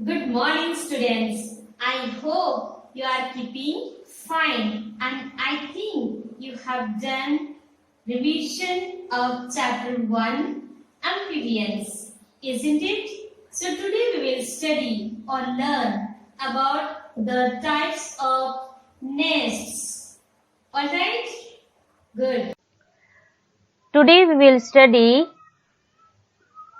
Good morning, students. I hope you are keeping fine, and I think you have done revision of chapter 1 amphibians, isn't it? So today we will study or learn about the types of nests. All right? Good. Today we will study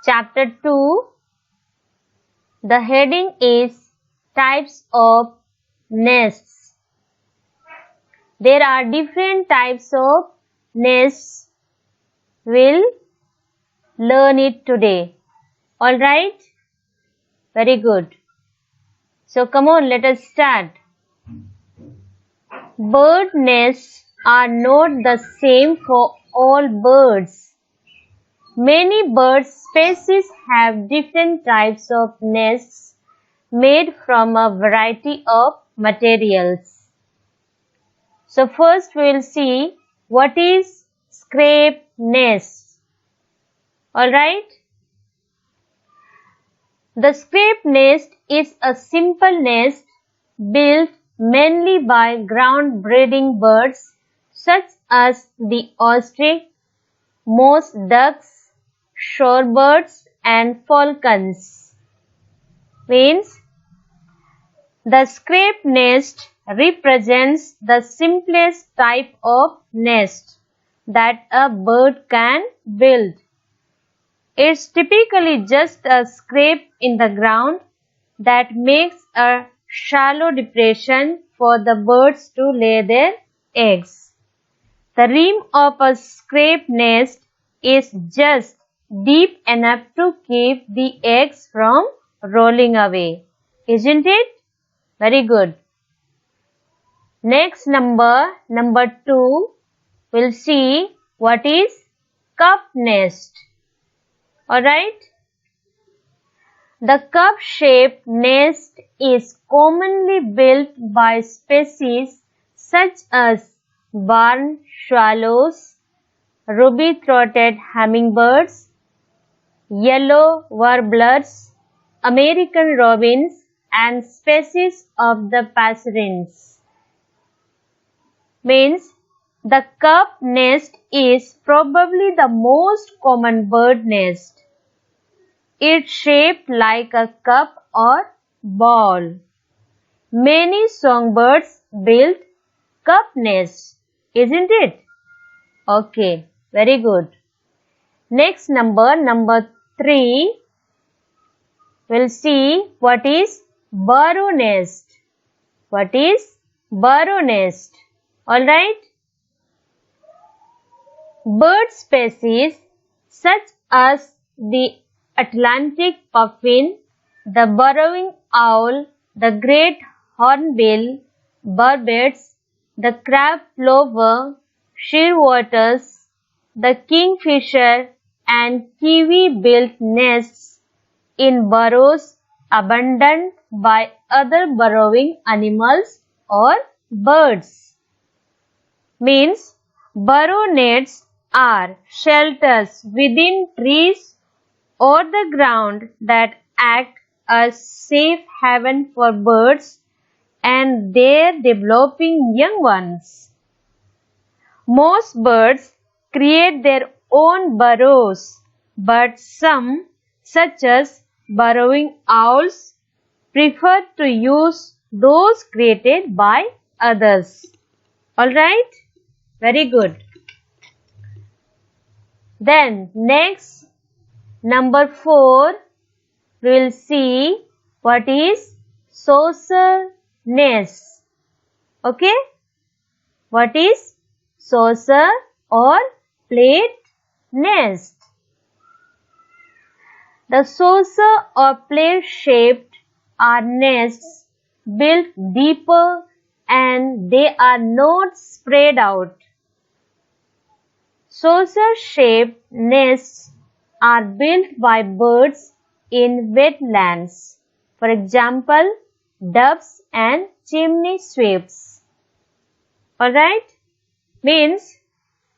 chapter 2. The heading is types of nests. There are different types of nests. We'll learn it today. Alright? Very good. So come on, let us start. Bird nests are not the same for all birds. Many bird species have different types of nests made from a variety of materials. So first we will see what is scrape nest. Alright? The scrape nest is a simple nest built mainly by ground breeding birds such as the ostrich, mouse ducks, shorebirds and falcons. Means the scrape nest represents the simplest type of nest that a bird can build. It's typically just a scrape in the ground that makes a shallow depression for the birds to lay their eggs. The rim of a scrape nest is just deep enough to keep the eggs from rolling away. Isn't it? Very good. Next number 2, we'll see what is cup nest. Alright? The cup-shaped nest is commonly built by species such as barn swallows, ruby-throated hummingbirds, yellow warblers, American robins, and species of the passerines. Means the cup nest is probably the most common bird nest. It's shaped like a cup or ball. Many songbirds build cup nests, isn't it? Okay, very good. Next number 3, we'll see what is burrow nest. What is burrow nest? Alright? Bird species such as the Atlantic puffin, the burrowing owl, the great hornbill, barbets, the crab plover, shearwaters, the kingfisher and kiwi build nests in burrows abandoned by other burrowing animals or birds. Means burrow nests are shelters within trees or the ground that act as safe haven for birds and their developing young ones. Most birds create their own burrows, but some, such as burrowing owls, prefer to use those created by others. Alright? Very good. Then next, number 4, we will see what is saucer nest. Okay? What is saucer or plate nest? The saucer or plate shaped are nests built deeper and they are not spread out. Saucer-shaped nests are built by birds in wetlands, for example, doves and chimney sweeps. Alright? Means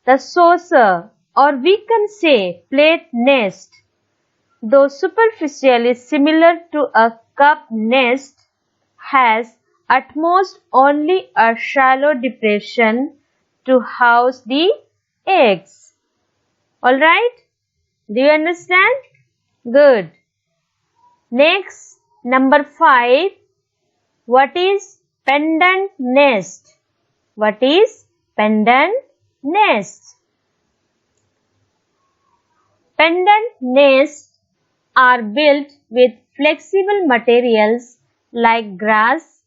the saucer, or we can say plate nest, though superficially similar to a cup nest has at most only a shallow depression to house the eggs. Alright? Do you understand? Good. Next, number 5. What is pendant nest? What is pendant nest? Pendant nests are built with flexible materials like grass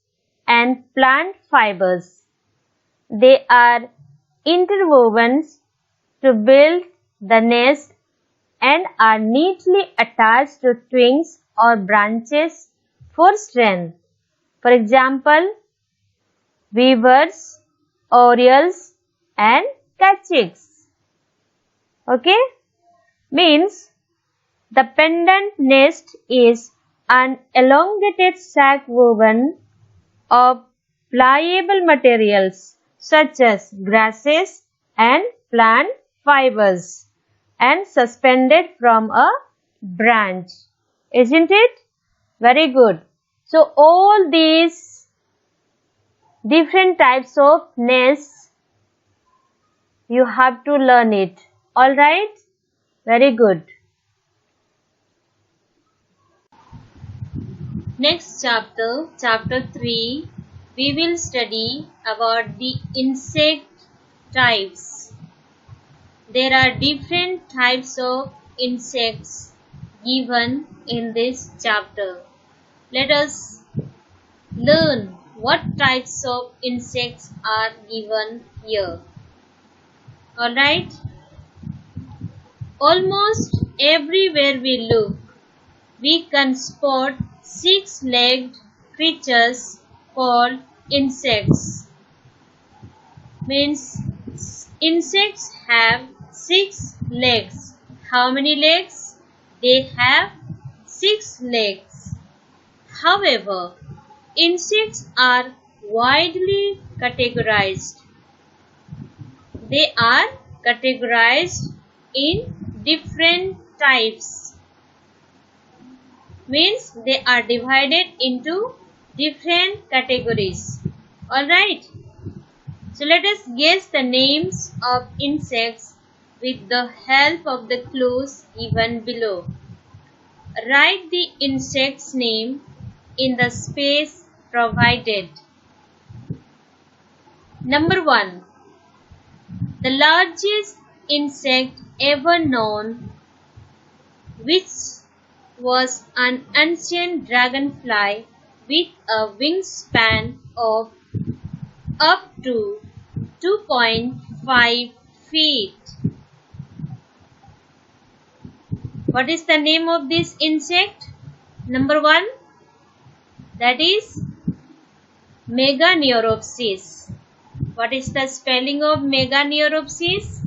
and plant fibers. They are interwoven to build the nest and are neatly attached to twigs or branches for strength. For example, weavers, orioles and caciques. Okay? Means the pendant nest is an elongated sac woven of pliable materials such as grasses and plant fibers and suspended from a branch. Isn't it? Very good. So all these different types of nests, you have to learn it. Alright? Very good. Next chapter, chapter 3, we will study about the insect types. There are different types of insects given in this chapter. Let us learn what types of insects are given here. Alright? Almost everywhere we look, we can spot 6-legged creatures called insects. Means insects have 6 legs. How many legs? They have 6 legs. However, insects are widely categorized. They are categorized in different types. Means they are divided into different categories. Alright. So let us guess the names of insects with the help of the clues given below. Write the insect's name in the space provided. Number 1. The largest insect ever known, which was an ancient dragonfly with a wingspan of up to 2.5 feet. What is the name of this insect? Number 1, that is Meganeuropsis. What is the spelling of Meganeuropsis?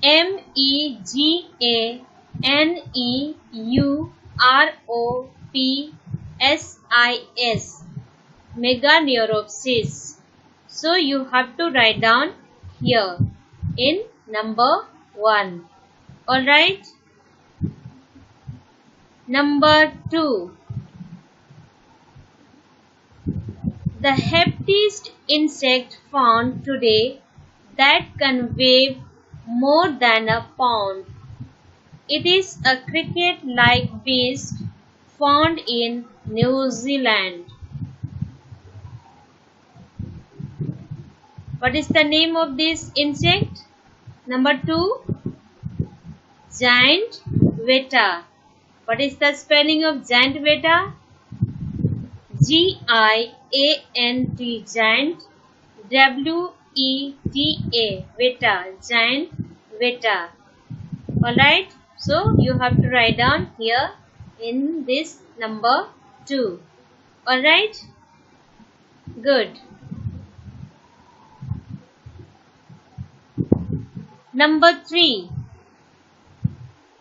Meganeuropsis. Meganeuropsis. So you have to write down here in number 1. Alright. Number 2. The heftiest insect found today that can weigh more than a pound. It is a cricket-like beast found in New Zealand. What is the name of this insect? Number 2, giant weta. What is the spelling of giant weta? G-I-A-N-T, giant, W-E-T-A, weta, giant weta. Alright, so you have to write down here in this number 2. Alright, good. Number 3.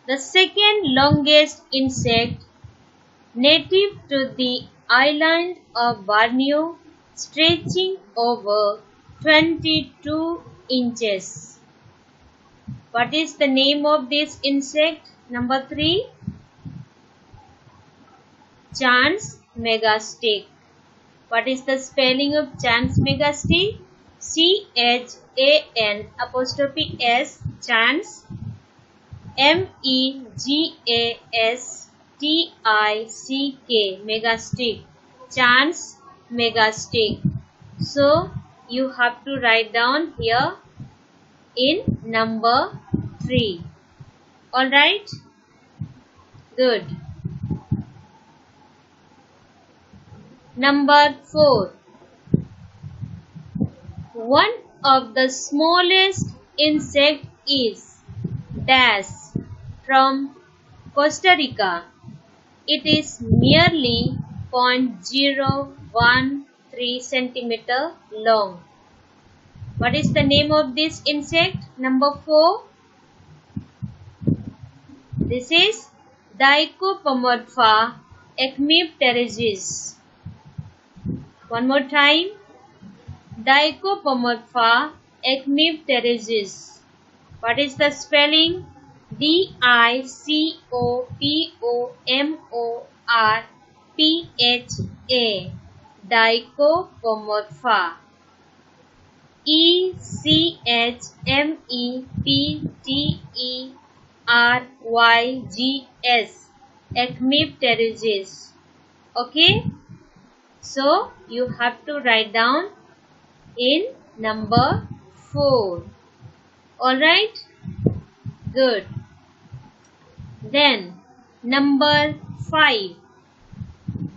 The second longest insect native to the island of Borneo, stretching over 22 inches. What is the name of this insect? Number 3. chance megastick. What is the spelling of chance megastick? CHAN''S, chance, MEGASTICK, megastick, chance megastick. So you have to write down here in number 3. Alright? Good. Number 4. One of the smallest insect is dash from Costa Rica. It is merely 0.013 centimeter long. What is the name of this insect? Number 4. This is Dicopomorpha ekmipteris. One more time. Dicopomorpha ekmipteris. What is the spelling? DICOPOMORPHA. Dicopomorpha. ECHMEPTERYGS. Ekmipteris. Okay. So you have to write down in number 4. Alright? Good. Then number 5.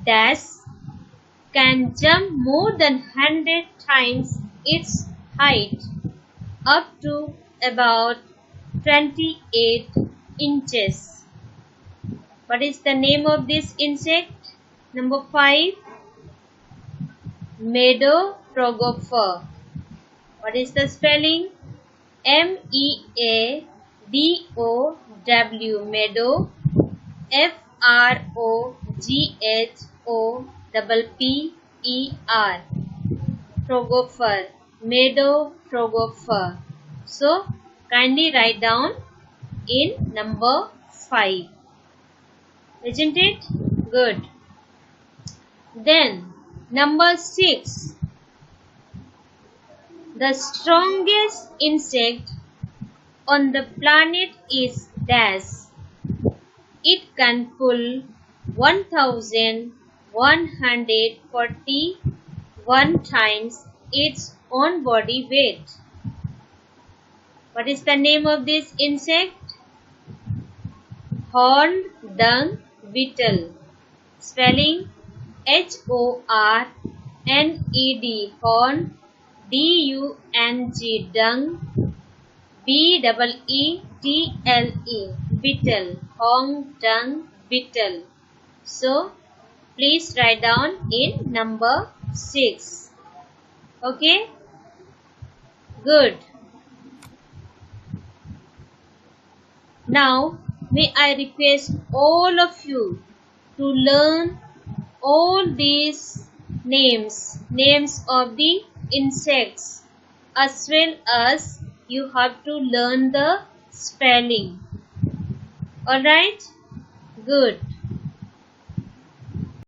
Dash can jump more than 100 times its height, up to about 28 inches. What is the name of this insect? Number 5. Meadow frogopher. What is the spelling? MEADOW, meadow, FROGHOPPER, frogopher, meadow frogopher. So kindly write down in number 5. Isn't it? Good. Then number 6. The strongest insect on the planet is dash. It can pull 1141 times its own body weight. What is the name of this insect? Horned dung beetle. Spelling HORNED, horn, DUNG, dung, BEETLE, beetle, horned dung beetle. So please write down in number 6. Okay? Good. Now may I request all of you to learn all these names of the insects, as well as you have to learn the spelling. Alright? Good.